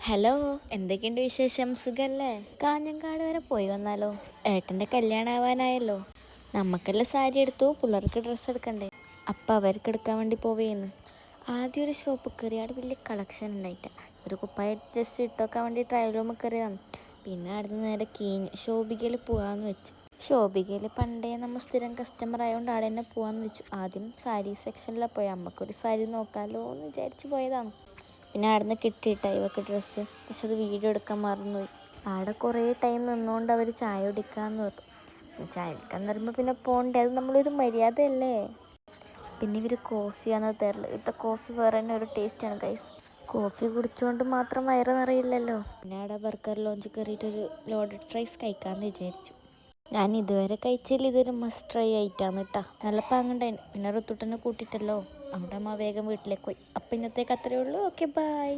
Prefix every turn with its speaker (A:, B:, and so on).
A: Hello, എന്തൊക്കെയുണ്ട് വിശേഷം? സുഖല്ലേ? കാഞ്ഞങ്ങാട് വരെ പോയി വന്നാലോ? ഏട്ടൻ്റെ കല്യാണം ആവാനായല്ലോ. നമുക്കെല്ലാം സാരി എടുത്തു, പിള്ളേർക്ക് ഡ്രസ്സ് എടുക്കണ്ടേ? അപ്പം അവർക്ക് എടുക്കാൻ വേണ്ടി പോവേന്ന്. ആദ്യം ഒരു ഷോപ്പ് കയറി, അവിടെ വലിയ കളക്ഷൻ ഉണ്ടായിട്ട. ഒരു കുപ്പായ ജസ്റ്റ് ഇട്ടൊക്കാൻ വേണ്ടി ട്രയൽ റൂമിൽ കയറിയതാണ്. പിന്നെ അവിടുന്ന് നേരെ ശോഭികയിൽ പോകാമെന്ന് വെച്ചു. ശോഭികയിൽ പണ്ടേ നമ്മൾ സ്ഥിരം കസ്റ്റമർ ആയതുകൊണ്ട് അവിടെ തന്നെ പോകാമെന്ന് വെച്ചു. ആദ്യം സാരി സെക്ഷനിലാണ് പോയി, അമ്മക്കൊരു സാരി നോക്കാമല്ലോ എന്ന് വിചാരിച്ച് പോയതാണ്. പിന്നെ അവിടെ നിന്ന് കിട്ടിയിട്ട ഇവക്ക് ഡ്രസ്സ്, പക്ഷെ അത് വീഡിയോ എടുക്കാൻ മറന്നുപോയി. അവിടെ കുറേ ടൈം നിന്നുകൊണ്ട് അവർ ചായ കുടിക്കാമെന്ന് പറഞ്ഞു. ചായ കുടിക്കാന്ന് പറയുമ്പോൾ പിന്നെ പോകണ്ടേ, അത് നമ്മളൊരു മര്യാദയല്ലേ. പിന്നെ ഇവർ കോഫിയാണ് തരല്. ഇവിടുത്തെ കോഫി വേറെ തന്നെ ഒരു ടേസ്റ്റാണ് ഗൈസ്. കോഫി കുടിച്ചുകൊണ്ട് മാത്രം വയറ് നിറയില്ലല്ലോ. പിന്നെ അവിടെ ബർഗർ ലോഞ്ച് കയറിയിട്ടൊരു ലോഡഡ് ഫ്രൈസ് കഴിക്കാമെന്ന് വിചാരിച്ചു. ഞാൻ ഇതുവരെ കഴിച്ചതിൽ ഇതൊരു മസ്റ്റ് ട്രൈ ആയിട്ടാണ് കേട്ടോ. നല്ല പാങ്ങുണ്ടായിരുന്നു. പിന്നെ ഋത്തുട്ടനെ കൂട്ടിയിട്ടല്ലോ, അവിടെ അമ്മ വേഗം വീട്ടിലേക്ക് പോയി. അപ്പം ഇന്നത്തേക്ക് അത്രയേ ഉള്ളൂ. Okay, by.